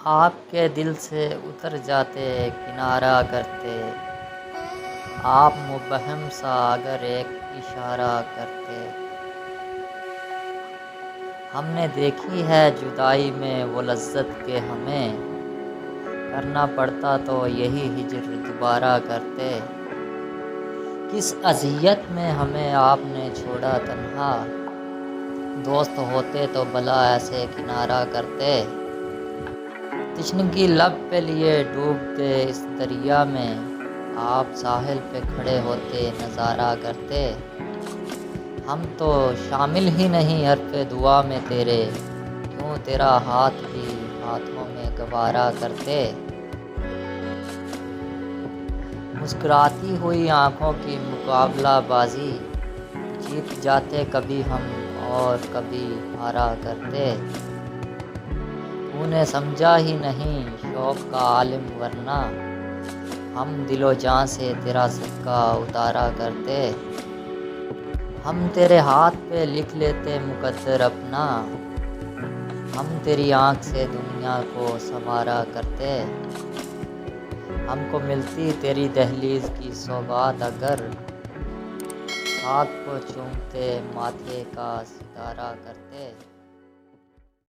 آپ کے دل سے اتر جاتے کنارہ کرتے، آپ مبہم سا اگر ایک اشارہ کرتے۔ ہم نے دیکھی ہے جدائی میں وہ لذت کہ ہمیں کرنا پڑتا تو یہی ہجر دوبارہ کرتے۔ کس اذیت میں ہمیں آپ نے چھوڑا تنہا، دوست ہوتے تو بھلا ایسے کنارہ کرتے۔ تشنگی لب پہ لیے ڈوبتے اس دریا میں، آپ ساحل پہ کھڑے ہوتے نظارہ کرتے۔ ہم تو شامل ہی نہیں حرف دعا میں تیرے، کیوں تیرا ہاتھ بھی ہاتھوں میں گوارا کرتے۔ مسکراتی ہوئی آنکھوں کی مقابلہ بازی، جیت جاتے کبھی ہم اور کبھی ہارا کرتے۔ تو نے سمجھا ہی نہیں شوق کا عالم ورنہ، ہم دل و جاں سے تیرا صدقہ اتارا کرتے۔ ہم تیرے ہاتھ پہ لکھ لیتے مقدر اپنا، ہم تیری آنکھ سے دنیا کو سنوارا کرتے۔ ہم کو ملتی تیری دہلیز کی سوغات اگر، خاک کو چومتے ماتھے کا ستارہ کرتے۔